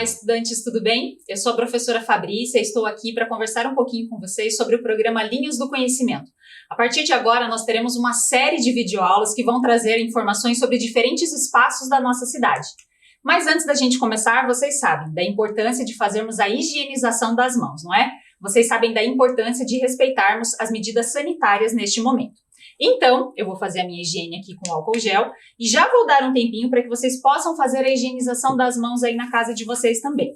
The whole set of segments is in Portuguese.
estudantes, tudo bem? Eu sou a professora Fabrícia e estou aqui para conversar um pouquinho com vocês sobre o programa Linhas do Conhecimento. A partir de agora, nós teremos uma série de videoaulas que vão trazer informações sobre diferentes espaços da nossa cidade. Mas antes da gente começar, vocês sabem da importância de fazermos a higienização das mãos, não é? Vocês sabem da importância de respeitarmos as medidas sanitárias neste momento. Então, eu vou fazer a minha higiene aqui com álcool gel e já vou dar um tempinho para que vocês possam fazer a higienização das mãos aí na casa de vocês também.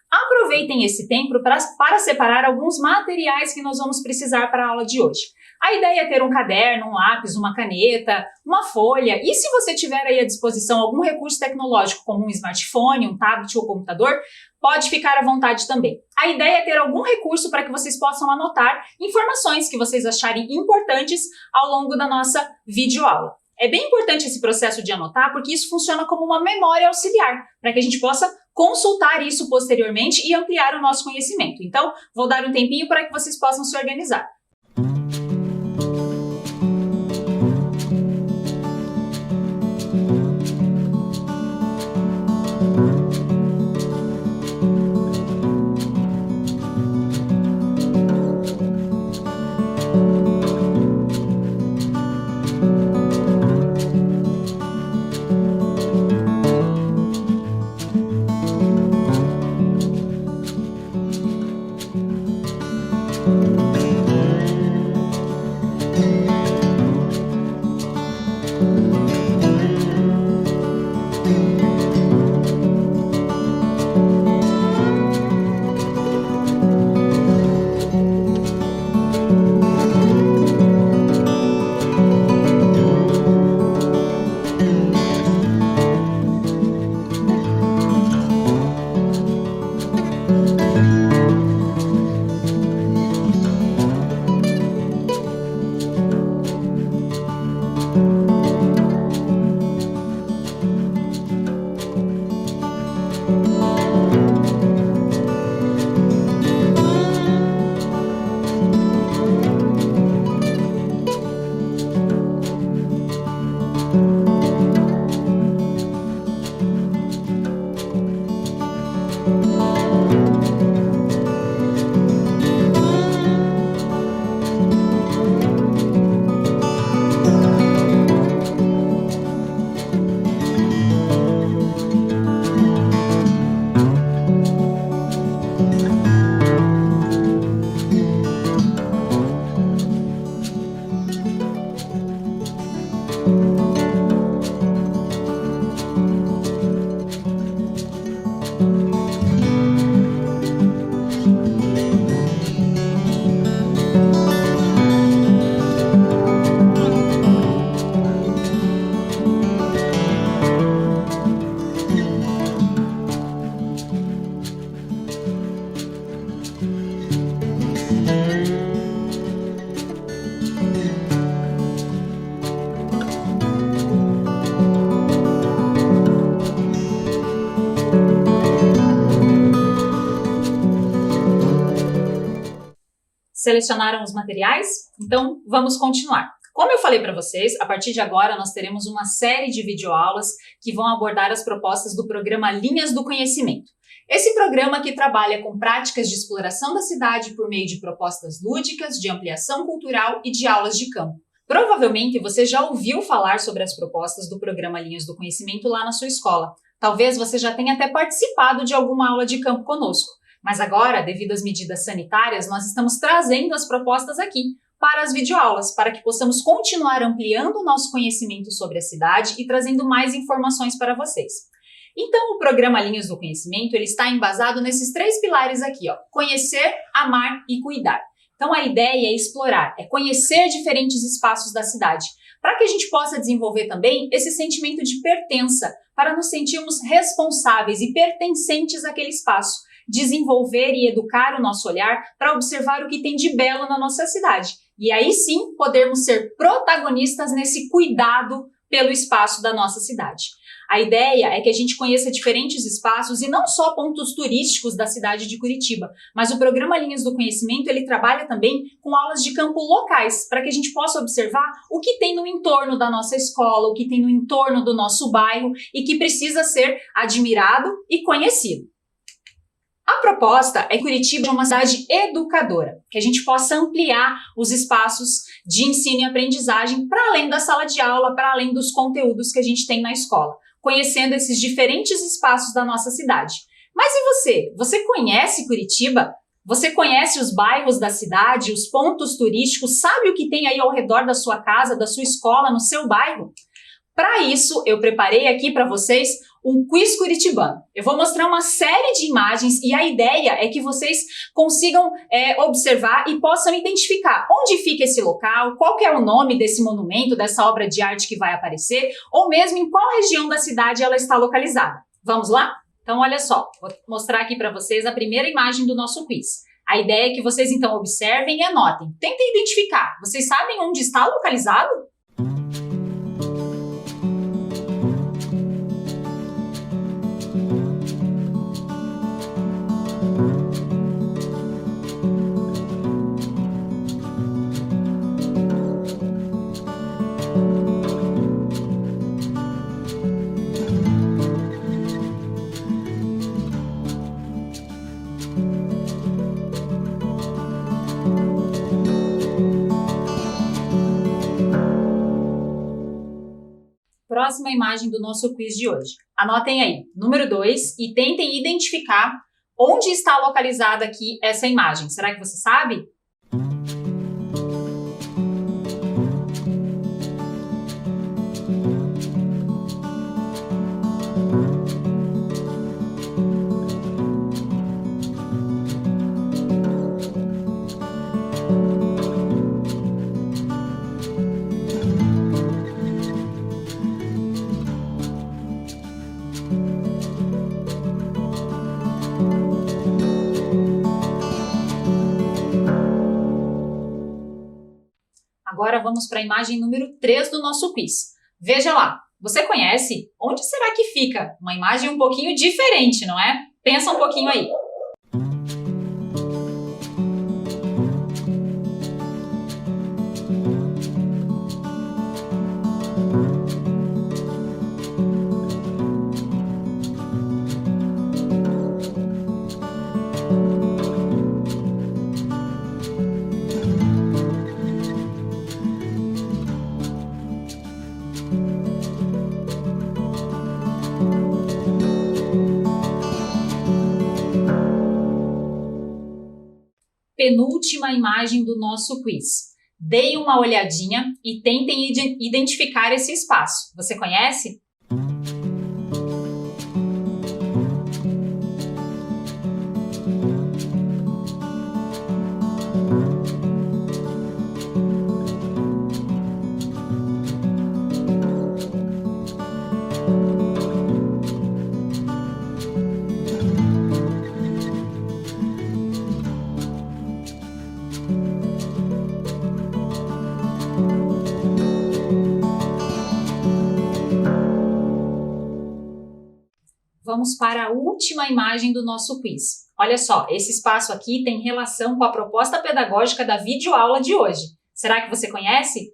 Aproveitem esse tempo para separar alguns materiais que nós vamos precisar para a aula de hoje. A ideia é ter um caderno, um lápis, uma caneta, uma folha e se você tiver aí à disposição algum recurso tecnológico como um smartphone, um tablet ou computador, pode ficar à vontade também. A ideia é ter algum recurso para que vocês possam anotar informações que vocês acharem importantes ao longo da nossa videoaula. É bem importante esse processo de anotar porque isso funciona como uma memória auxiliar, para que a gente possa consultar isso posteriormente e ampliar o nosso conhecimento. Então, vou dar um tempinho para que vocês possam se organizar. Selecionaram os materiais? Então, vamos continuar. Como eu falei para vocês, a partir de agora nós teremos uma série de videoaulas que vão abordar as propostas do programa Linhas do Conhecimento. Esse programa que trabalha com práticas de exploração da cidade por meio de propostas lúdicas, de ampliação cultural e de aulas de campo. Provavelmente você já ouviu falar sobre as propostas do programa Linhas do Conhecimento lá na sua escola. Talvez você já tenha até participado de alguma aula de campo conosco. Mas agora, devido às medidas sanitárias, nós estamos trazendo as propostas aqui para as videoaulas, para que possamos continuar ampliando o nosso conhecimento sobre a cidade e trazendo mais informações para vocês. Então, o programa Linhas do Conhecimento ele está embasado nesses 3 pilares aqui, ó: conhecer, amar e cuidar. Então, a ideia é explorar, é conhecer diferentes espaços da cidade, para que a gente possa desenvolver também esse sentimento de pertença, para nos sentirmos responsáveis e pertencentes àquele espaço. Desenvolver e educar o nosso olhar para observar o que tem de belo na nossa cidade. E aí sim, podermos ser protagonistas nesse cuidado pelo espaço da nossa cidade. A ideia é que a gente conheça diferentes espaços e não só pontos turísticos da cidade de Curitiba, mas o programa Linhas do Conhecimento ele trabalha também com aulas de campo locais, para que a gente possa observar o que tem no entorno da nossa escola, o que tem no entorno do nosso bairro e que precisa ser admirado e conhecido. A proposta é que Curitiba seja uma cidade educadora, que a gente possa ampliar os espaços de ensino e aprendizagem para além da sala de aula, para além dos conteúdos que a gente tem na escola, conhecendo esses diferentes espaços da nossa cidade. Mas e você? Você conhece Curitiba? Você conhece os bairros da cidade, os pontos turísticos? Sabe o que tem aí ao redor da sua casa, da sua escola, no seu bairro? Para isso, eu preparei aqui para vocês um quiz curitibano. Eu vou mostrar uma série de imagens e a ideia é que vocês consigam observar e possam identificar onde fica esse local, qual que é o nome desse monumento, dessa obra de arte que vai aparecer, ou mesmo em qual região da cidade ela está localizada. Vamos lá? Então, olha só, vou mostrar aqui para vocês a primeira imagem do nosso quiz. A ideia é que vocês, então, observem e anotem. Tentem identificar. Vocês sabem onde está localizado? Próxima imagem do nosso quiz de hoje. Anotem aí, número 2, e tentem identificar onde está localizada aqui essa imagem. Será que você sabe? Agora vamos para a imagem número 3 do nosso quiz. Veja lá, você conhece? Onde será que fica? Uma imagem um pouquinho diferente, não é? Pensa um pouquinho aí. Penúltima imagem do nosso quiz. Deem uma olhadinha e tentem identificar esse espaço. Você conhece? Vamos para a última imagem do nosso quiz. Olha só, esse espaço aqui tem relação com a proposta pedagógica da videoaula de hoje. Será que você conhece?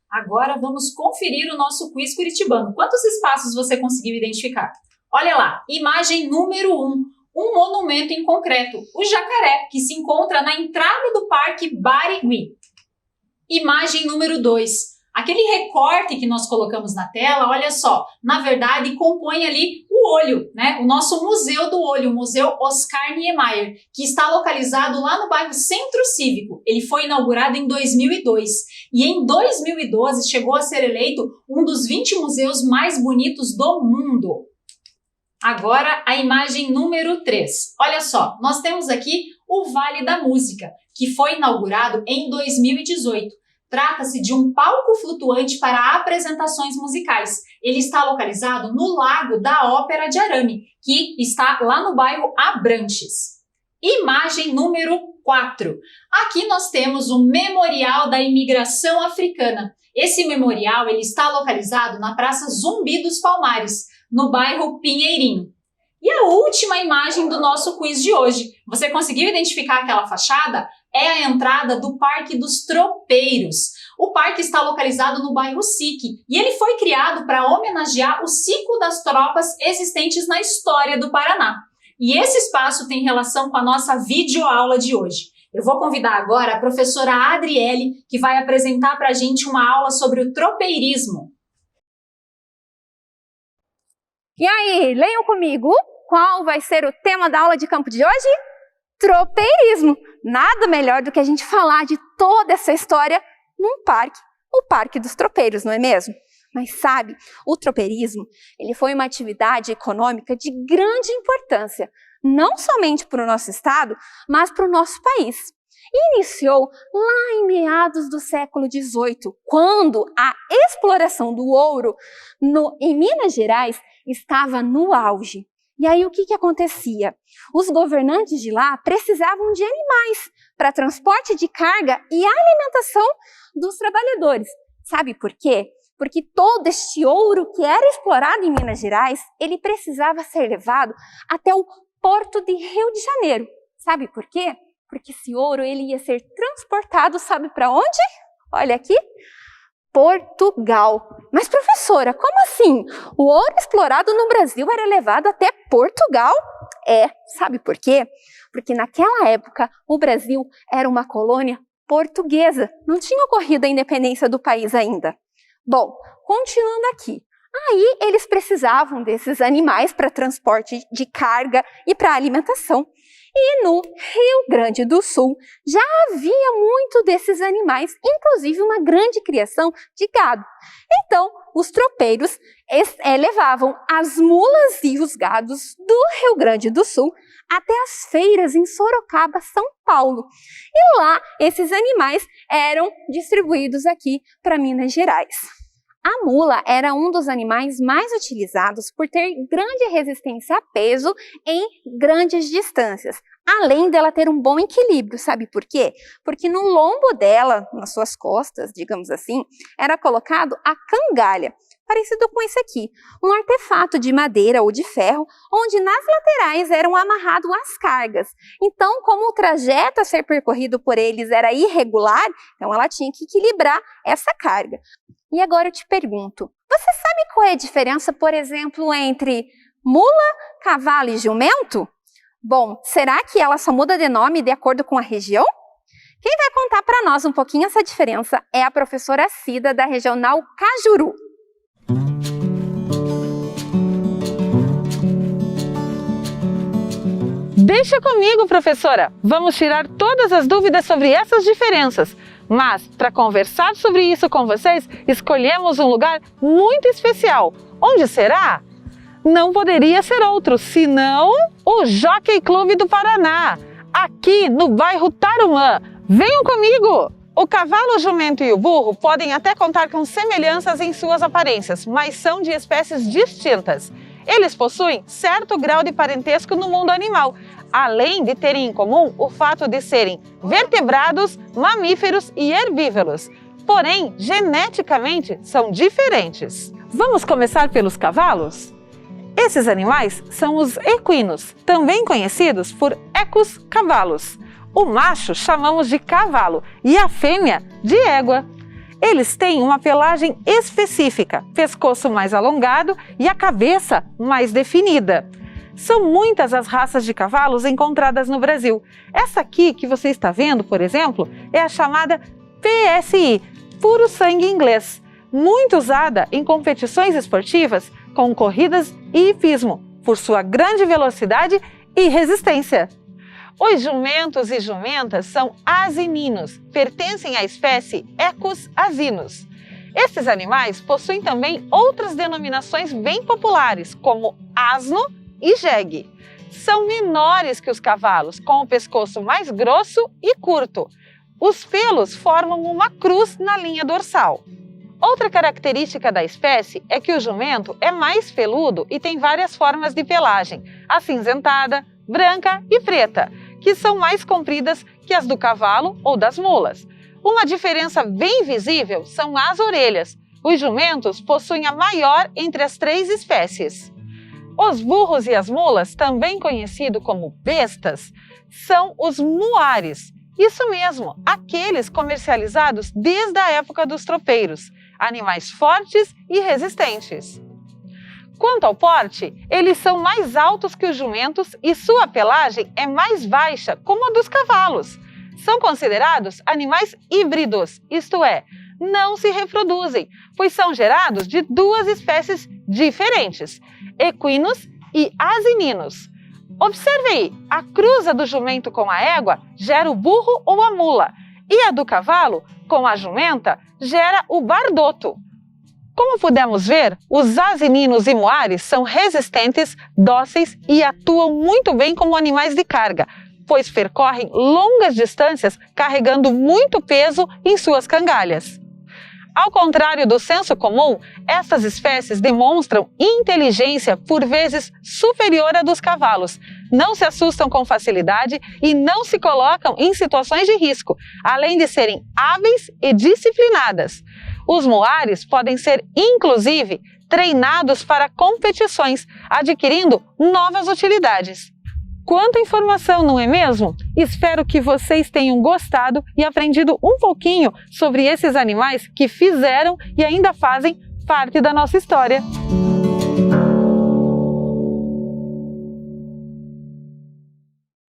Agora vamos conferir o nosso quiz curitibano. Quantos espaços você conseguiu identificar? Olha lá, imagem número 1, um monumento em concreto, o jacaré, que se encontra na entrada do Parque Barigui. Imagem número 2, aquele recorte que nós colocamos na tela, olha só, na verdade compõe ali o olho, né? O nosso Museu do Olho, o Museu Oscar Niemeyer, que está localizado lá no bairro Centro Cívico. Ele foi inaugurado em 2002 e em 2012 chegou a ser eleito um dos 20 museus mais bonitos do mundo. Agora a imagem número 3. Olha só, nós temos aqui o Vale da Música, que foi inaugurado em 2018. Trata-se de um palco flutuante para apresentações musicais. Ele está localizado no Lago da Ópera de Arame, que está lá no bairro Abrantes. Imagem número 4. Aqui nós temos o Memorial da Imigração Africana. Esse memorial ele está localizado na Praça Zumbi dos Palmares, no bairro Pinheirinho. E a última imagem do nosso quiz de hoje. Você conseguiu identificar aquela fachada? É a entrada do Parque dos Tropeiros. O parque está localizado no bairro SIC e ele foi criado para homenagear o ciclo das tropas existentes na história do Paraná. E esse espaço tem relação com a nossa videoaula de hoje. Eu vou convidar agora a professora Adriele, que vai apresentar para a gente uma aula sobre o tropeirismo. E aí, leiam comigo, qual vai ser o tema da aula de campo de hoje? Tropeirismo. Nada melhor do que a gente falar de toda essa história num parque, o Parque dos Tropeiros, não é mesmo? Mas sabe, o tropeirismo, ele foi uma atividade econômica de grande importância, não somente para o nosso estado, mas para o nosso país. Iniciou lá em meados do século XVIII, quando a exploração do ouro em Minas Gerais estava no auge. E aí o que acontecia? Os governantes de lá precisavam de animais para transporte de carga e alimentação dos trabalhadores. Sabe por quê? Porque todo este ouro que era explorado em Minas Gerais, ele precisava ser levado até o Porto de Rio de Janeiro. Sabe por quê? Porque esse ouro ele ia ser transportado, sabe para onde? Olha aqui, Portugal. Mas professora, como assim? O ouro explorado no Brasil era levado até Portugal? Sabe por quê? Porque naquela época o Brasil era uma colônia portuguesa. Não tinha ocorrido a independência do país ainda. Bom, continuando aqui. Aí eles precisavam desses animais para transporte de carga e para alimentação. E no Rio Grande do Sul já havia muito desses animais, inclusive uma grande criação de gado. Então, os tropeiros levavam as mulas e os gados do Rio Grande do Sul até as feiras em Sorocaba, São Paulo. E lá, esses animais eram distribuídos aqui para Minas Gerais. A mula era um dos animais mais utilizados por ter grande resistência a peso em grandes distâncias, além dela ter um bom equilíbrio. Sabe por quê? Porque no lombo dela, nas suas costas, digamos assim, era colocado a cangalha, parecido com esse aqui, um artefato de madeira ou de ferro, onde nas laterais eram amarradas as cargas. Então, como o trajeto a ser percorrido por eles era irregular, então ela tinha que equilibrar essa carga. E agora eu te pergunto, você sabe qual é a diferença, por exemplo, entre mula, cavalo e jumento? Bom, será que ela só muda de nome de acordo com a região? Quem vai contar para nós um pouquinho essa diferença é a professora Cida, da Regional Cajuru. Deixa comigo, professora! Vamos tirar todas as dúvidas sobre essas diferenças. Mas, para conversar sobre isso com vocês, escolhemos um lugar muito especial. Onde será? Não poderia ser outro, senão o Jockey Clube do Paraná, aqui no bairro Tarumã. Venham comigo! O cavalo, o jumento e o burro podem até contar com semelhanças em suas aparências, mas são de espécies distintas. Eles possuem certo grau de parentesco no mundo animal, além de terem em comum o fato de serem vertebrados, mamíferos e herbívoros. Porém, geneticamente, são diferentes. Vamos começar pelos cavalos? Esses animais são os equinos, também conhecidos por ecus cavalos. O macho chamamos de cavalo e a fêmea de égua. Eles têm uma pelagem específica, pescoço mais alongado e a cabeça mais definida. São muitas as raças de cavalos encontradas no Brasil. Essa aqui que você está vendo, por exemplo, é a chamada PSI, puro sangue inglês, muito usada em competições esportivas com corridas e hipismo, por sua grande velocidade e resistência. Os jumentos e jumentas são asininos, pertencem à espécie Equus asinus. Esses animais possuem também outras denominações bem populares, como asno e jegue. São menores que os cavalos, com o pescoço mais grosso e curto. Os pelos formam uma cruz na linha dorsal. Outra característica da espécie é que o jumento é mais peludo e tem várias formas de pelagem, acinzentada, branca e preta, que são mais compridas que as do cavalo ou das mulas. Uma diferença bem visível são as orelhas. Os jumentos possuem a maior entre as 3 espécies. Os burros e as mulas, também conhecidos como bestas, são os muares. Isso mesmo, aqueles comercializados desde a época dos tropeiros, animais fortes e resistentes. Quanto ao porte, eles são mais altos que os jumentos e sua pelagem é mais baixa, como a dos cavalos. São considerados animais híbridos, isto é, não se reproduzem, pois são gerados de 2 espécies diferentes, equinos e asininos. Observe aí, a cruza do jumento com a égua gera o burro ou a mula, e a do cavalo, com a jumenta, gera o bardoto. Como pudemos ver, os asininos e muares são resistentes, dóceis e atuam muito bem como animais de carga, pois percorrem longas distâncias carregando muito peso em suas cangalhas. Ao contrário do senso comum, estas espécies demonstram inteligência por vezes superior à dos cavalos, não se assustam com facilidade e não se colocam em situações de risco, além de serem hábeis e disciplinadas. Os muares podem ser, inclusive, treinados para competições, adquirindo novas utilidades. Quanta informação, não é mesmo? Espero que vocês tenham gostado e aprendido um pouquinho sobre esses animais que fizeram e ainda fazem parte da nossa história.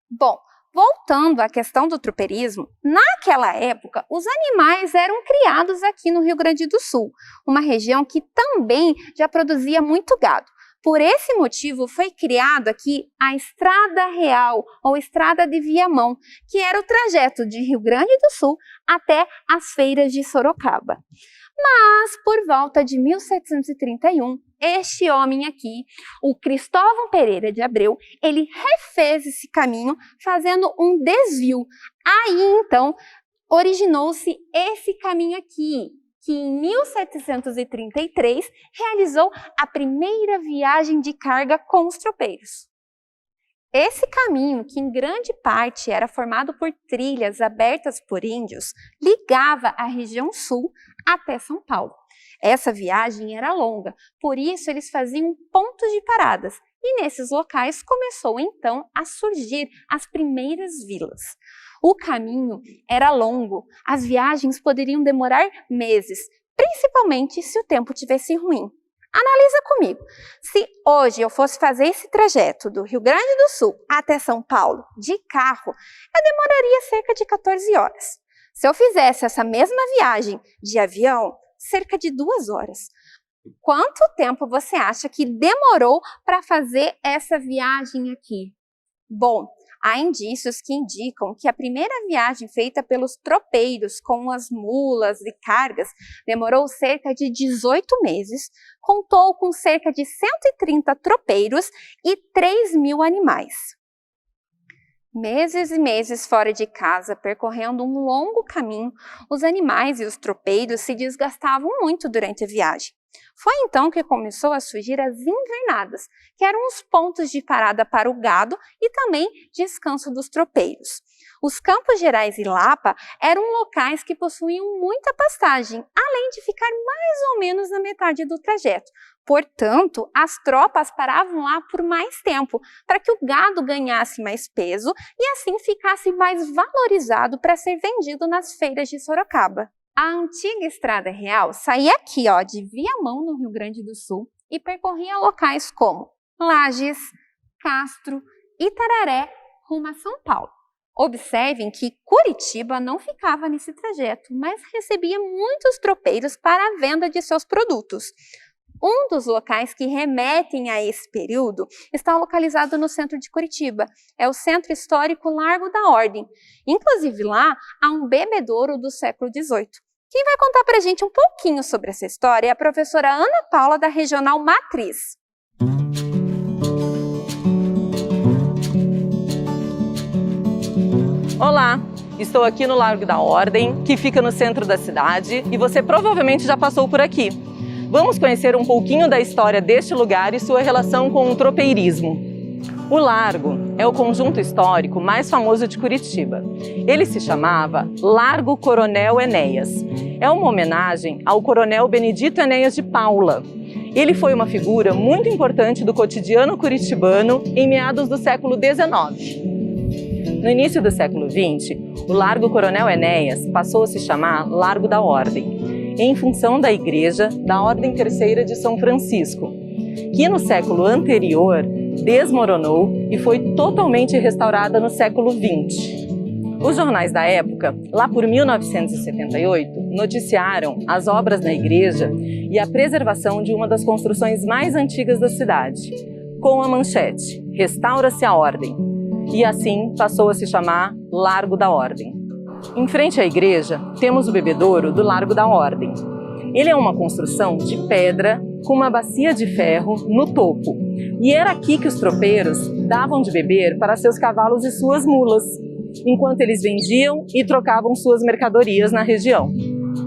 Bom, voltando à questão do tropeirismo, naquela época, os animais eram criados aqui no Rio Grande do Sul, uma região que também já produzia muito gado. Por esse motivo, foi criado aqui a Estrada Real, ou Estrada de Viamão, que era o trajeto de Rio Grande do Sul até as feiras de Sorocaba. Mas, por volta de 1731, este homem aqui, o Cristóvão Pereira de Abreu, ele refez esse caminho fazendo um desvio. Aí, então, originou-se esse caminho aqui, que em 1733 realizou a primeira viagem de carga com os tropeiros. Esse caminho, que em grande parte era formado por trilhas abertas por índios, ligava a região sul até São Paulo. Essa viagem era longa, por isso eles faziam pontos de paradas, e nesses locais começou então a surgir as primeiras vilas. O caminho era longo, as viagens poderiam demorar meses, principalmente se o tempo tivesse ruim. Analisa comigo, se hoje eu fosse fazer esse trajeto do Rio Grande do Sul até São Paulo de carro, eu demoraria cerca de 14 horas. Se eu fizesse essa mesma viagem de avião, cerca de 2 horas. Quanto tempo você acha que demorou para fazer essa viagem aqui? Bom, há indícios que indicam que a primeira viagem feita pelos tropeiros com as mulas e cargas demorou cerca de 18 meses, contou com cerca de 130 tropeiros e 3.000 animais. Meses e meses fora de casa, percorrendo um longo caminho, os animais e os tropeiros se desgastavam muito durante a viagem. Foi então que começou a surgir as invernadas, que eram os pontos de parada para o gado e também descanso dos tropeiros. Os Campos Gerais e Lapa eram locais que possuíam muita pastagem, além de ficar mais ou menos na metade do trajeto. Portanto, as tropas paravam lá por mais tempo, para que o gado ganhasse mais peso e assim ficasse mais valorizado para ser vendido nas feiras de Sorocaba. A antiga Estrada Real saía aqui, de Viamão, no Rio Grande do Sul, e percorria locais como Lages, Castro, Itararé, rumo a São Paulo. Observem que Curitiba não ficava nesse trajeto, mas recebia muitos tropeiros para a venda de seus produtos. Um dos locais que remetem a esse período está localizado no centro de Curitiba. É o Centro Histórico Largo da Ordem. Inclusive lá há um bebedouro do século XVIII. Quem vai contar para a gente um pouquinho sobre essa história é a professora Ana Paula, da Regional Matriz. Olá, Estou aqui no Largo da Ordem, que fica no centro da cidade, e você provavelmente já passou por aqui. Vamos conhecer um pouquinho da história deste lugar e sua relação com o tropeirismo. O Largo é o conjunto histórico mais famoso de Curitiba. Ele se chamava Largo Coronel Enéas. É uma homenagem ao Coronel Benedito Enéas de Paula. Ele foi uma figura muito importante do cotidiano curitibano em meados do século XIX. No início do século XX, o Largo Coronel Enéas passou a se chamar Largo da Ordem, em função da igreja da Ordem Terceira de São Francisco, que no século anterior desmoronou e foi totalmente restaurada no século XX. Os jornais da época, lá por 1978, noticiaram as obras na igreja e a preservação de uma das construções mais antigas da cidade, com a manchete "Restaura-se a Ordem", e assim passou a se chamar Largo da Ordem. Em frente à igreja, temos o bebedouro do Largo da Ordem. Ele é uma construção de pedra com uma bacia de ferro no topo, e era aqui que os tropeiros davam de beber para seus cavalos e suas mulas, enquanto eles vendiam e trocavam suas mercadorias na região.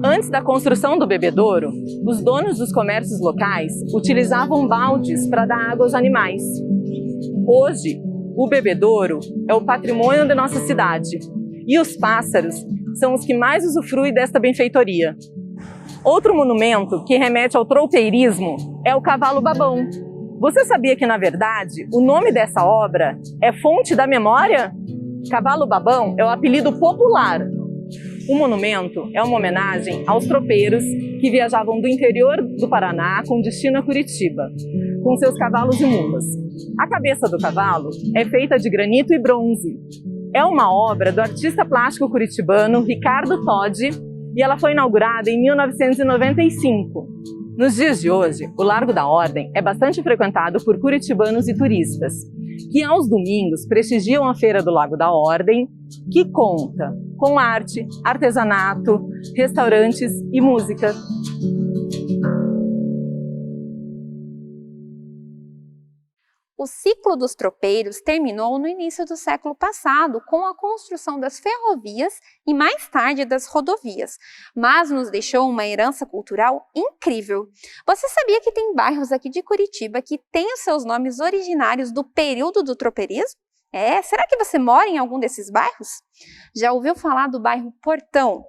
Antes da construção do bebedouro, os donos dos comércios locais utilizavam baldes para dar água aos animais. Hoje, o bebedouro é o patrimônio da nossa cidade, e os pássaros são os que mais usufruem desta benfeitoria. Outro monumento que remete ao tropeirismo é o Cavalo Babão. Você sabia que, na verdade, o nome dessa obra é fonte da memória? Cavalo Babão é o apelido popular. O monumento é uma homenagem aos tropeiros que viajavam do interior do Paraná com destino a Curitiba, com seus cavalos e mulas. A cabeça do cavalo é feita de granito e bronze. É uma obra do artista plástico curitibano Ricardo Todi e ela foi inaugurada em 1995. Nos dias de hoje, o Largo da Ordem é bastante frequentado por curitibanos e turistas, que aos domingos prestigiam a Feira do Lago da Ordem, que conta com arte, artesanato, restaurantes e música. O ciclo dos tropeiros terminou no início do século passado com a construção das ferrovias e mais tarde das rodovias, mas nos deixou uma herança cultural incrível. Você sabia que tem bairros aqui de Curitiba que têm os seus nomes originários do período do tropeirismo? Será que você mora em algum desses bairros? Já ouviu falar do bairro Portão?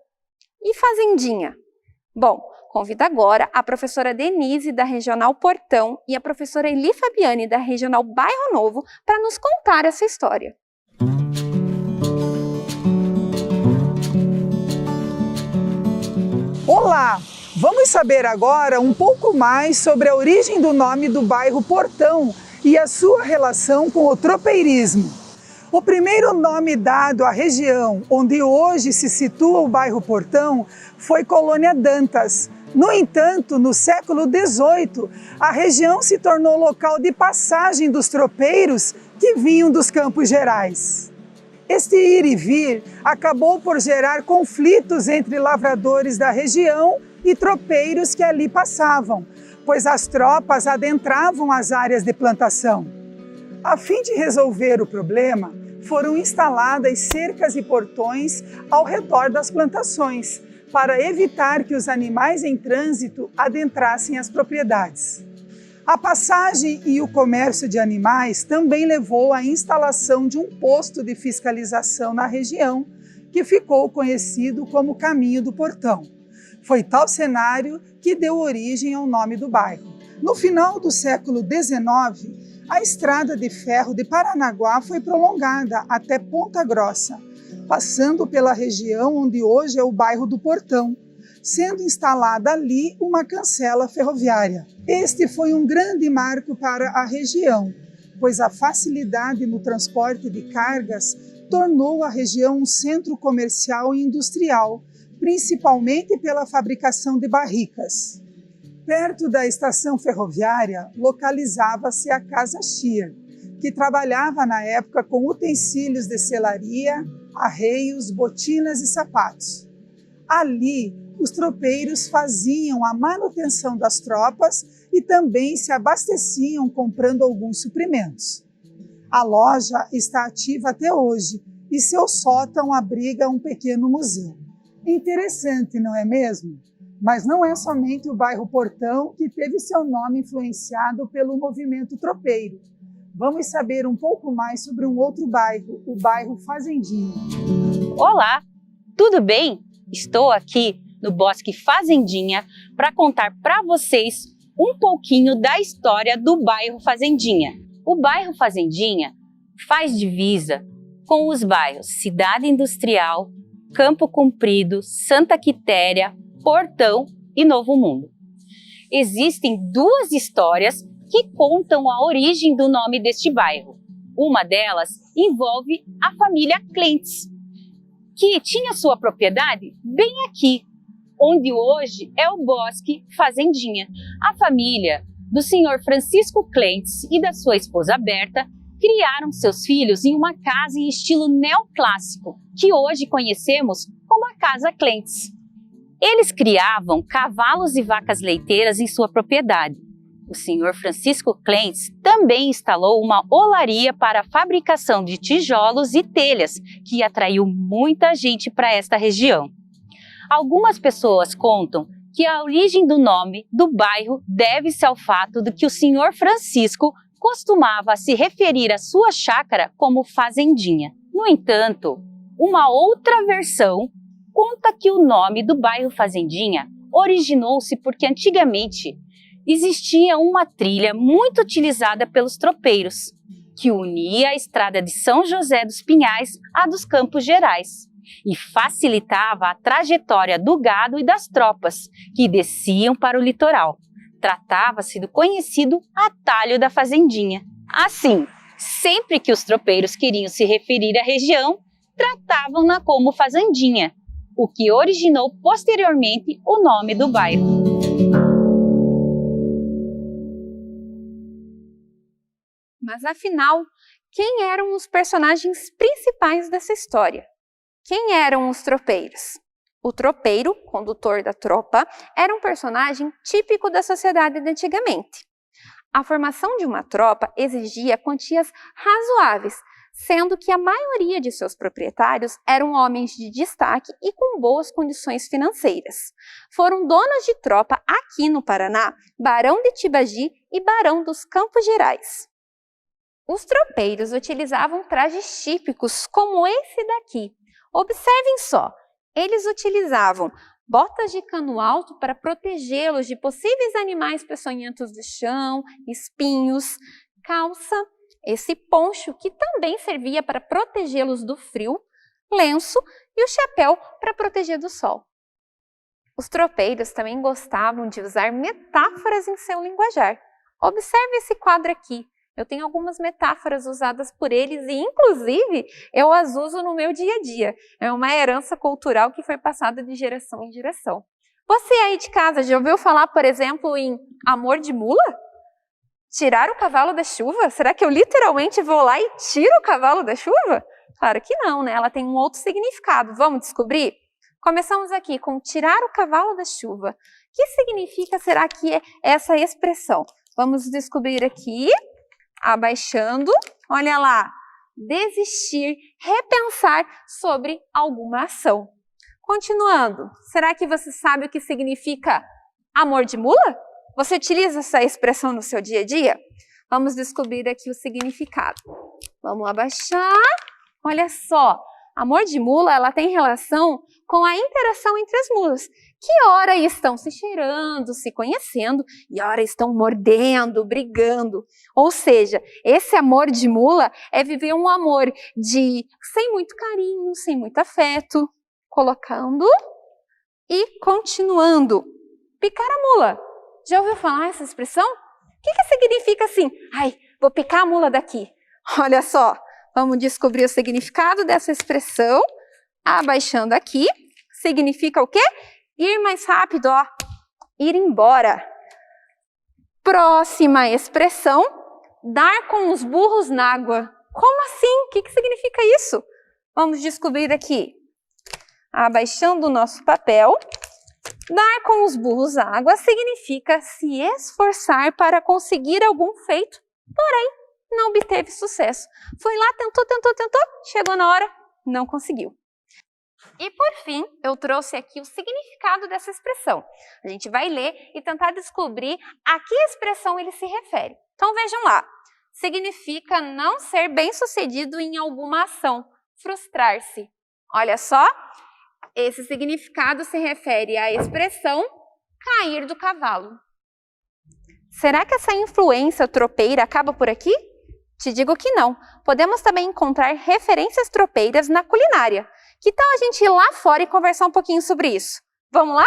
E Fazendinha? Bom, convido agora a professora Denise, da Regional Portão, e a professora Eli Fabiani, da Regional Bairro Novo, para nos contar essa história. Olá! Vamos saber agora um pouco mais sobre a origem do nome do bairro Portão e a sua relação com o tropeirismo. O primeiro nome dado à região onde hoje se situa o bairro Portão foi Colônia Dantas. No entanto, no século XVIII, a região se tornou local de passagem dos tropeiros que vinham dos Campos Gerais. Este ir e vir acabou por gerar conflitos entre lavradores da região e tropeiros que ali passavam, pois as tropas adentravam as áreas de plantação. A fim de resolver o problema, foram instaladas cercas e portões ao redor das plantações, para evitar que os animais em trânsito adentrassem as propriedades. A passagem e o comércio de animais também levou à instalação de um posto de fiscalização na região, que ficou conhecido como Caminho do Portão. Foi tal cenário que deu origem ao nome do bairro. No final do século XIX, a estrada de ferro de Paranaguá foi prolongada até Ponta Grossa, passando pela região onde hoje é o bairro do Portão, sendo instalada ali uma cancela ferroviária. Este foi um grande marco para a região, pois a facilidade no transporte de cargas tornou a região um centro comercial e industrial, principalmente pela fabricação de barricas. Perto da estação ferroviária, localizava-se a Casa Schier, que trabalhava na época com utensílios de selaria, arreios, botinas e sapatos. Ali, os tropeiros faziam a manutenção das tropas e também se abasteciam comprando alguns suprimentos. A loja está ativa até hoje e seu sótão abriga um pequeno museu. Interessante, não é mesmo? Mas não é somente o bairro Portão que teve seu nome influenciado pelo movimento tropeiro. Vamos saber um pouco mais sobre um outro bairro, o bairro Fazendinha. Olá, tudo bem? Estou aqui no Bosque Fazendinha para contar para vocês um pouquinho da história do bairro Fazendinha. O bairro Fazendinha faz divisa com os bairros Cidade Industrial, Campo Comprido, Santa Quitéria, Portão e Novo Mundo. Existem duas histórias que contam a origem do nome deste bairro. Uma delas envolve a família Clentes, que tinha sua propriedade bem aqui, onde hoje é o Bosque Fazendinha. A família do senhor Francisco Clentes e da sua esposa Berta criaram seus filhos em uma casa em estilo neoclássico, que hoje conhecemos como a Casa Clentes. Eles criavam cavalos e vacas leiteiras em sua propriedade. O senhor Francisco Clentes também instalou uma olaria para a fabricação de tijolos e telhas, que atraiu muita gente para esta região. Algumas pessoas contam que a origem do nome do bairro deve-se ao fato de que o senhor Francisco costumava se referir à sua chácara como fazendinha. No entanto, uma outra versão conta que o nome do bairro Fazendinha originou-se porque antigamente existia uma trilha muito utilizada pelos tropeiros, que unia a estrada de São José dos Pinhais à dos Campos Gerais e facilitava a trajetória do gado e das tropas que desciam para o litoral. Tratava-se do conhecido atalho da Fazendinha. Assim, sempre que os tropeiros queriam se referir à região, tratavam-na como Fazendinha, o que originou posteriormente o nome do bairro. Mas afinal, quem eram os personagens principais dessa história? Quem eram os tropeiros? O tropeiro, condutor da tropa, era um personagem típico da sociedade de antigamente. A formação de uma tropa exigia quantias razoáveis, sendo que a maioria de seus proprietários eram homens de destaque e com boas condições financeiras. Foram donos de tropa aqui no Paraná, Barão de Tibagi e Barão dos Campos Gerais. Os tropeiros utilizavam trajes típicos como esse daqui. Observem só, eles utilizavam botas de cano alto para protegê-los de possíveis animais peçonhentos do chão, espinhos, calça, esse poncho que também servia para protegê-los do frio, lenço e o chapéu para proteger do sol. Os tropeiros também gostavam de usar metáforas em seu linguajar. Observe esse quadro aqui. Eu tenho algumas metáforas usadas por eles e, inclusive, eu as uso no meu dia a dia. É uma herança cultural que foi passada de geração em geração. Você aí de casa já ouviu falar, por exemplo, em amor de mula? Tirar o cavalo da chuva? Será que eu literalmente vou lá e tiro o cavalo da chuva? Claro que não, né? Ela tem um outro significado. Vamos descobrir? Começamos aqui com tirar o cavalo da chuva. O que significa, será que é essa expressão? Vamos descobrir aqui. Abaixando, olha lá, desistir, repensar sobre alguma ação. Continuando, será que você sabe o que significa amor de mula? Você utiliza essa expressão no seu dia a dia? Vamos descobrir aqui o significado. Vamos abaixar, olha só, amor de mula, ela tem relação com a interação entre as mulas, que ora estão se cheirando, se conhecendo, e ora estão mordendo, brigando. Ou seja, esse amor de mula é viver um amor de sem muito carinho, sem muito afeto, colocando e continuando. Picar a mula. Já ouviu falar essa expressão? O que significa assim? Ai, vou picar a mula daqui. Olha só, vamos descobrir o significado dessa expressão. Abaixando aqui, significa o quê? Ir mais rápido, ó. Ir embora. Próxima expressão, dar com os burros na água. Como assim? O que significa isso? Vamos descobrir aqui. Abaixando o nosso papel, dar com os burros na água significa se esforçar para conseguir algum feito, porém não obteve sucesso. Foi lá, tentou, chegou na hora, não conseguiu. E por fim, eu trouxe aqui o significado dessa expressão. A gente vai ler e tentar descobrir a que expressão ele se refere. Então vejam lá, significa não ser bem-sucedido em alguma ação, frustrar-se. Olha só, esse significado se refere à expressão cair do cavalo. Será que essa influência tropeira acaba por aqui? Te digo que não. Podemos também encontrar referências tropeiras na culinária. Que tal a gente ir lá fora e conversar um pouquinho sobre isso? Vamos lá?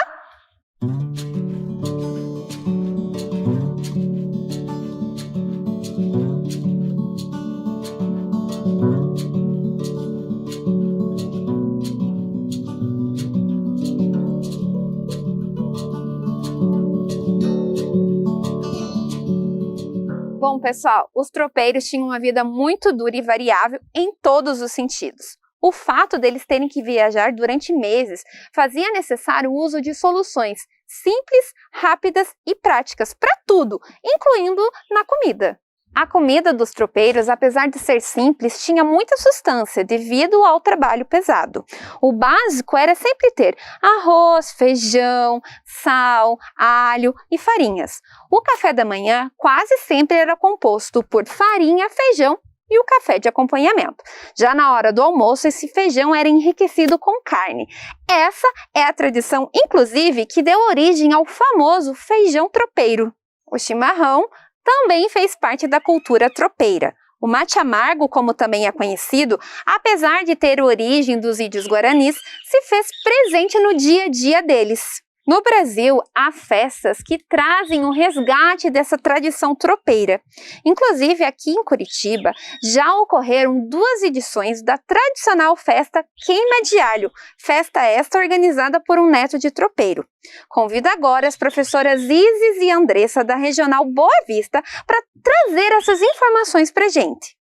Bom, pessoal, os tropeiros tinham uma vida muito dura e variável em todos os sentidos. O fato deles terem que viajar durante meses fazia necessário o uso de soluções simples, rápidas e práticas para tudo, incluindo na comida. A comida dos tropeiros, apesar de ser simples, tinha muita substância devido ao trabalho pesado. O básico era sempre ter arroz, feijão, sal, alho e farinhas. O café da manhã quase sempre era composto por farinha, feijão e o café de acompanhamento. Já na hora do almoço, esse feijão era enriquecido com carne. Essa é a tradição, inclusive, que deu origem ao famoso feijão tropeiro. O chimarrão também fez parte da cultura tropeira. O mate amargo, como também é conhecido, apesar de ter origem dos índios guaranis, se fez presente no dia a dia deles. No Brasil, há festas que trazem o resgate dessa tradição tropeira. Inclusive, aqui em Curitiba, já ocorreram 2 edições da tradicional festa Queima de Alho, festa esta organizada por um neto de tropeiro. Convido agora as professoras Isis e Andressa da Regional Boa Vista para trazer essas informações para a gente.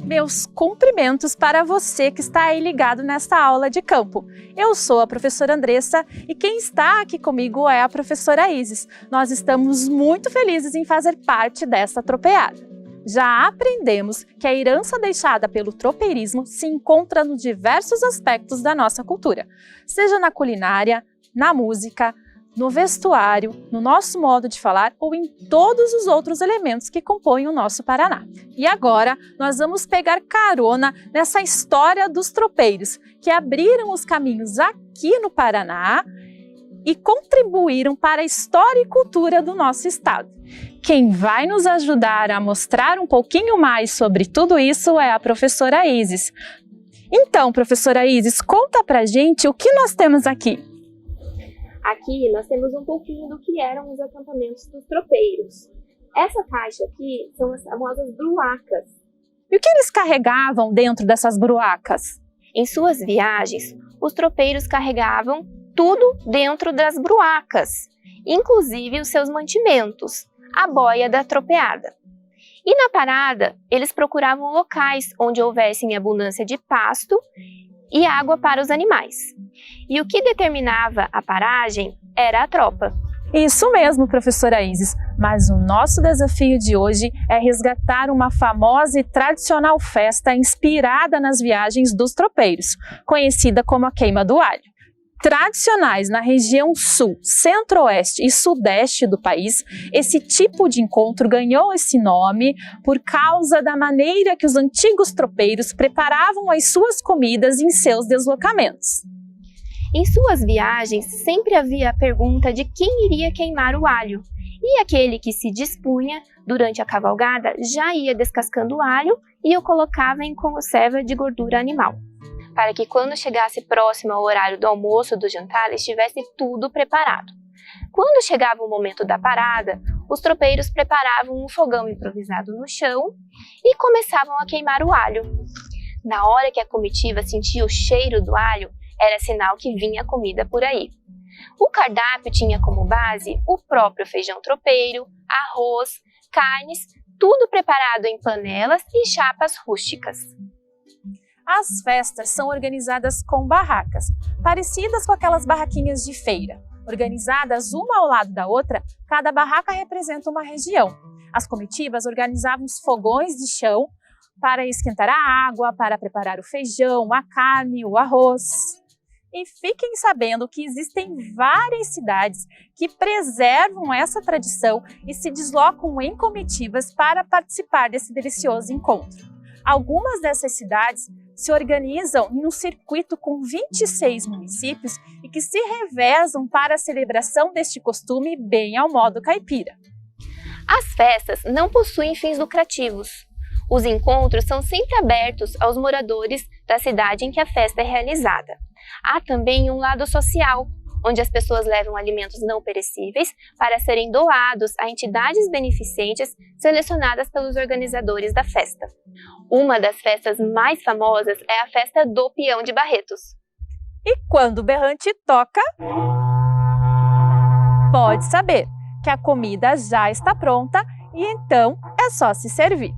Meus cumprimentos para você que está aí ligado nesta aula de campo. Eu sou a professora Andressa e quem está aqui comigo é a professora Isis. Nós estamos muito felizes em fazer parte desta tropeada. Já aprendemos que a herança deixada pelo tropeirismo se encontra nos diversos aspectos da nossa cultura, seja na culinária, na música, no vestuário, no nosso modo de falar ou em todos os outros elementos que compõem o nosso Paraná. E agora nós vamos pegar carona nessa história dos tropeiros que abriram os caminhos aqui no Paraná e contribuíram para a história e cultura do nosso estado. Quem vai nos ajudar a mostrar um pouquinho mais sobre tudo isso é a professora Isis. Então, professora Isis, conta pra gente o que nós temos aqui. Aqui nós temos um pouquinho do que eram os acampamentos dos tropeiros. Essa caixa aqui são as famosas bruacas. E o que eles carregavam dentro dessas bruacas? Em suas viagens, os tropeiros carregavam tudo dentro das bruacas, inclusive os seus mantimentos, a boia da tropeada. E na parada, eles procuravam locais onde houvessem abundância de pasto e água para os animais. E o que determinava a paragem era a tropa. Isso mesmo, professora Isis, mas o nosso desafio de hoje é resgatar uma famosa e tradicional festa inspirada nas viagens dos tropeiros, conhecida como a Queima do Alho. Tradicionais na região sul, centro-oeste e sudeste do país, esse tipo de encontro ganhou esse nome por causa da maneira que os antigos tropeiros preparavam as suas comidas em seus deslocamentos. Em suas viagens, sempre havia a pergunta de quem iria queimar o alho, e aquele que se dispunha, durante a cavalgada, já ia descascando o alho e o colocava em conserva de gordura animal, para que quando chegasse próximo ao horário do almoço ou do jantar, estivesse tudo preparado. Quando chegava o momento da parada, os tropeiros preparavam um fogão improvisado no chão e começavam a queimar o alho. Na hora que a comitiva sentia o cheiro do alho, era sinal que vinha comida por aí. O cardápio tinha como base o próprio feijão tropeiro, arroz, carnes, tudo preparado em panelas e chapas rústicas. As festas são organizadas com barracas, parecidas com aquelas barraquinhas de feira. Organizadas uma ao lado da outra, cada barraca representa uma região. As comitivas organizavam os fogões de chão para esquentar a água, para preparar o feijão, a carne, o arroz. E fiquem sabendo que existem várias cidades que preservam essa tradição e se deslocam em comitivas para participar desse delicioso encontro. Algumas dessas cidades se organizam em um circuito com 26 municípios e que se revezam para a celebração deste costume bem ao modo caipira. As festas não possuem fins lucrativos. Os encontros são sempre abertos aos moradores da cidade em que a festa é realizada. Há também um lado social, onde as pessoas levam alimentos não perecíveis para serem doados a entidades beneficentes selecionadas pelos organizadores da festa. Uma das festas mais famosas é a festa do Peão de Barretos. E quando o berrante toca, pode saber que a comida já está pronta e então é só se servir.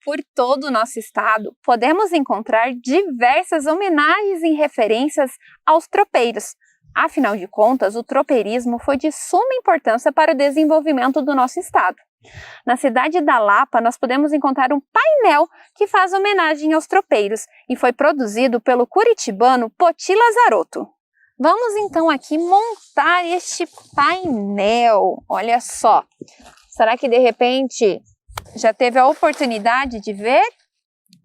Por todo o nosso estado, podemos encontrar diversas homenagens e referências aos tropeiros. Afinal de contas, o tropeirismo foi de suma importância para o desenvolvimento do nosso estado. Na cidade da Lapa, nós podemos encontrar um painel que faz homenagem aos tropeiros e foi produzido pelo curitibano Poti Lazarotto. Vamos então aqui montar este painel. Olha só, será que de repente já teve a oportunidade de ver?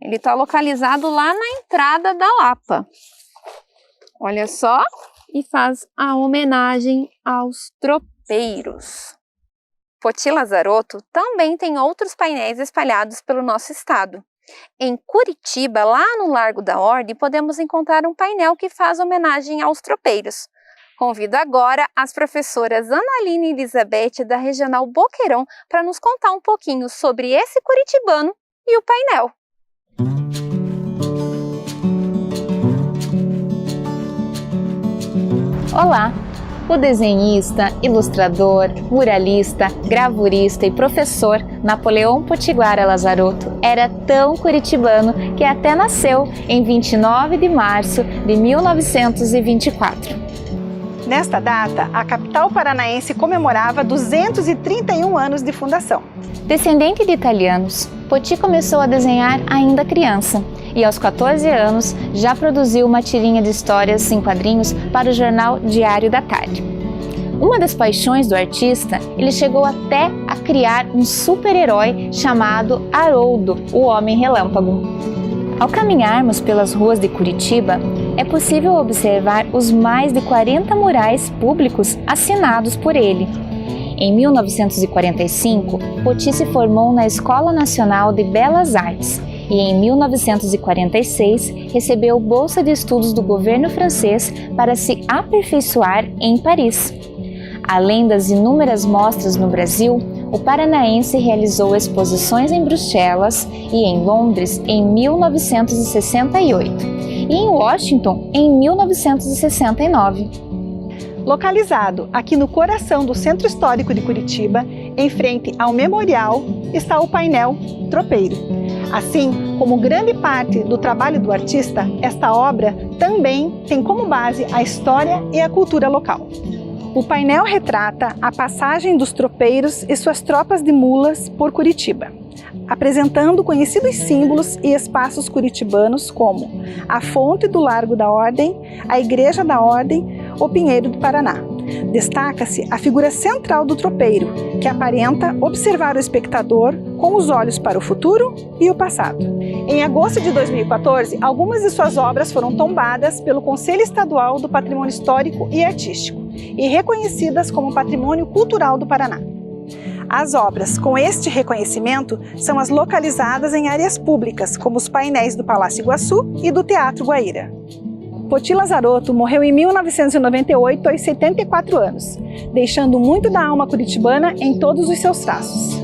Ele está localizado lá na entrada da Lapa. Olha só, e faz a homenagem aos tropeiros. Poti Lazarotto também tem outros painéis espalhados pelo nosso estado. Em Curitiba, lá no Largo da Ordem, podemos encontrar um painel que faz homenagem aos tropeiros. Convido agora as professoras Analine e Elizabeth da Regional Boqueirão para nos contar um pouquinho sobre esse curitibano e o painel. Olá! O desenhista, ilustrador, muralista, gravurista e professor Napoleão Potiguara Lazarotto era tão curitibano que até nasceu em 29 de março de 1924. Nesta data, a capital paranaense comemorava 231 anos de fundação. Descendente de italianos, Poti começou a desenhar ainda criança e aos 14 anos já produziu uma tirinha de histórias em quadrinhos para o jornal Diário da Tarde. Uma das paixões do artista, ele chegou até a criar um super-herói chamado Haroldo, o Homem Relâmpago. Ao caminharmos pelas ruas de Curitiba, é possível observar os mais de 40 murais públicos assinados por ele. Em 1945, Poti se formou na Escola Nacional de Belas Artes e em 1946 recebeu bolsa de estudos do governo francês para se aperfeiçoar em Paris. Além das inúmeras mostras no Brasil, o paranaense realizou exposições em Bruxelas e em Londres em 1968 e em Washington em 1969. Localizado aqui no coração do Centro Histórico de Curitiba, em frente ao memorial, está o painel Tropeiro. Assim como grande parte do trabalho do artista, esta obra também tem como base a história e a cultura local. O painel retrata a passagem dos tropeiros e suas tropas de mulas por Curitiba, apresentando conhecidos símbolos e espaços curitibanos como a Fonte do Largo da Ordem, a Igreja da Ordem, o Pinheiro do Paraná. Destaca-se a figura central do tropeiro, que aparenta observar o espectador com os olhos para o futuro e o passado. Em agosto de 2014, algumas de suas obras foram tombadas pelo Conselho Estadual do Patrimônio Histórico e Artístico e reconhecidas como Patrimônio Cultural do Paraná. As obras com este reconhecimento são as localizadas em áreas públicas, como os painéis do Palácio Iguaçu e do Teatro Guaíra. Poti Lazarotto morreu em 1998 aos 74 anos, deixando muito da alma curitibana em todos os seus traços.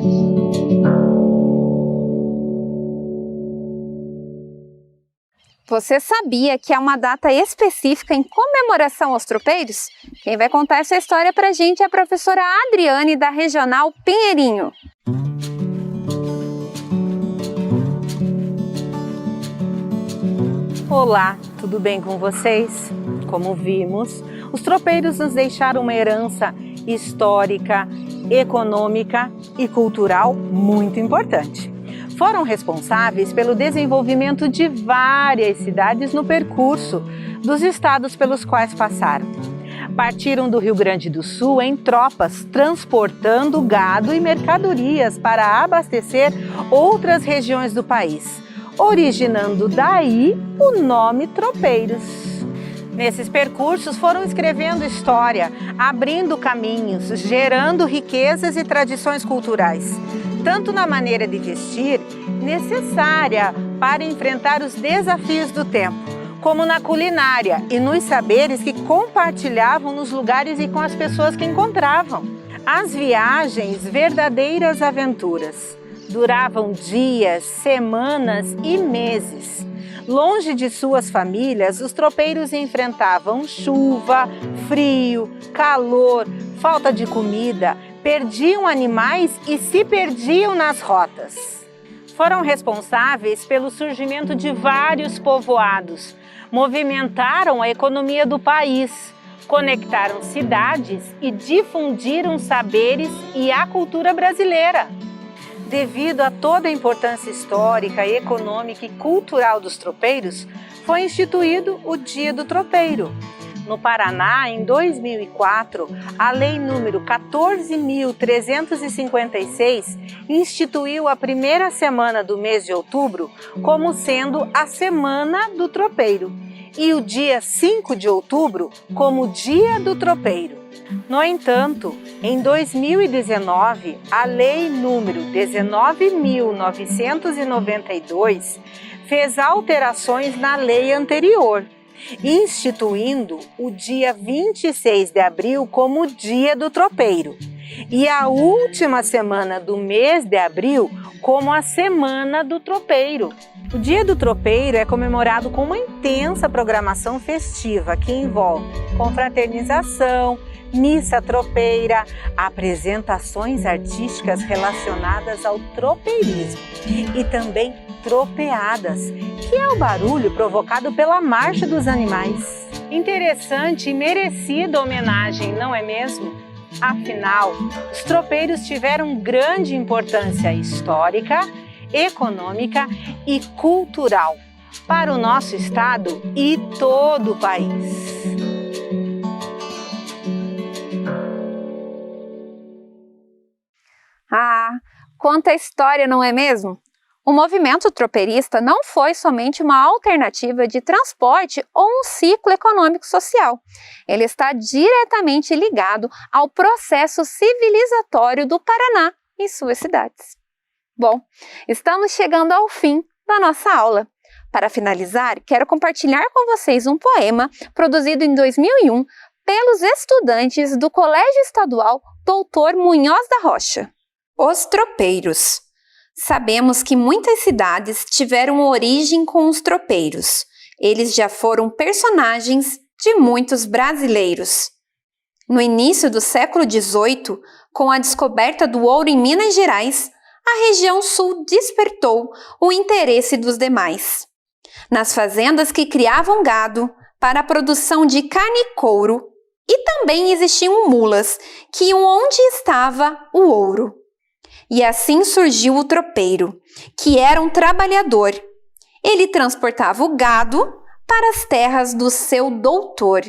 Você sabia que há uma data específica em comemoração aos tropeiros? Quem vai contar essa história pra gente é a professora Adriane, da Regional Pinheirinho. Olá, tudo bem com vocês? Como vimos, Os tropeiros nos deixaram uma herança histórica, econômica e cultural muito importante. Foram responsáveis pelo desenvolvimento de várias cidades no percurso dos estados pelos quais passaram. Partiram do Rio Grande do Sul em tropas, transportando gado e mercadorias para abastecer outras regiões do país, originando daí o nome tropeiros. Nesses percursos foram escrevendo história, abrindo caminhos, gerando riquezas e tradições culturais, tanto na maneira de vestir, necessária para enfrentar os desafios do tempo, como na culinária e nos saberes que compartilhavam nos lugares e com as pessoas que encontravam. As viagens, verdadeiras aventuras, duravam dias, semanas e meses. Longe de suas famílias, os tropeiros enfrentavam chuva, frio, calor, falta de comida, perdiam animais e se perdiam nas rotas. Foram responsáveis pelo surgimento de vários povoados, movimentaram a economia do país, conectaram cidades e difundiram saberes e a cultura brasileira. Devido a toda a importância histórica, econômica e cultural dos tropeiros, foi instituído o Dia do Tropeiro. No Paraná, em 2004, a Lei número 14.356 instituiu a primeira semana do mês de outubro como sendo a Semana do Tropeiro e o dia 5 de outubro como Dia do Tropeiro. No entanto, em 2019, a Lei número 19.992 fez alterações na lei anterior, instituindo o dia 26 de abril como Dia do Tropeiro e a última semana do mês de abril como a Semana do Tropeiro. O Dia do Tropeiro é comemorado com uma intensa programação festiva que envolve confraternização, missa tropeira, apresentações artísticas relacionadas ao tropeirismo e também tropeadas, que é o barulho provocado pela marcha dos animais. Interessante e merecida homenagem, não é mesmo? Afinal, os tropeiros tiveram grande importância histórica, econômica e cultural para o nosso estado e todo o país. Ah, quanta história, não é mesmo? O movimento tropeirista não foi somente uma alternativa de transporte ou um ciclo econômico-social. Ele está diretamente ligado ao processo civilizatório do Paraná e suas cidades. Bom, estamos chegando ao fim da nossa aula. Para finalizar, quero compartilhar com vocês um poema produzido em 2001 pelos estudantes do Colégio Estadual Doutor Munhoz da Rocha. Os tropeiros. Sabemos que muitas cidades tiveram origem com os tropeiros. Eles já foram personagens de muitos brasileiros. No início do século XVIII, com a descoberta do ouro em Minas Gerais, a região sul despertou o interesse dos demais. Nas fazendas que criavam gado para a produção de carne e couro, e também existiam mulas que iam onde estava o ouro. E assim surgiu o tropeiro, que era um trabalhador. Ele transportava o gado para as terras do seu doutor.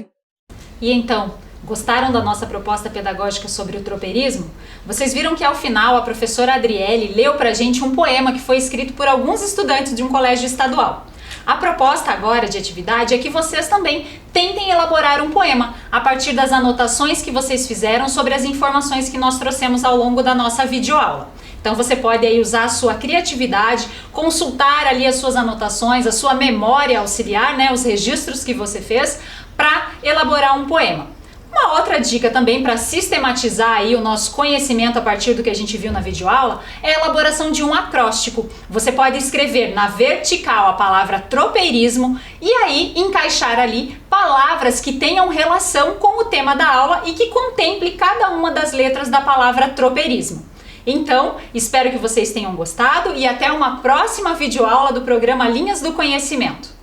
E então, gostaram da nossa proposta pedagógica sobre o tropeirismo? Vocês viram que ao final a professora Adriele leu pra gente um poema que foi escrito por alguns estudantes de um colégio estadual. A proposta agora de atividade é que vocês também tentem elaborar um poema a partir das anotações que vocês fizeram sobre as informações que nós trouxemos ao longo da nossa videoaula. Então você pode aí usar a sua criatividade, consultar ali as suas anotações, a sua memória auxiliar, né, os registros que você fez para elaborar um poema. Uma outra dica também para sistematizar aí o nosso conhecimento a partir do que a gente viu na videoaula é a elaboração de um acróstico. Você pode escrever na vertical a palavra tropeirismo e aí encaixar ali palavras que tenham relação com o tema da aula e que contemple cada uma das letras da palavra tropeirismo. Então, espero que vocês tenham gostado e até uma próxima videoaula do programa Linhas do Conhecimento.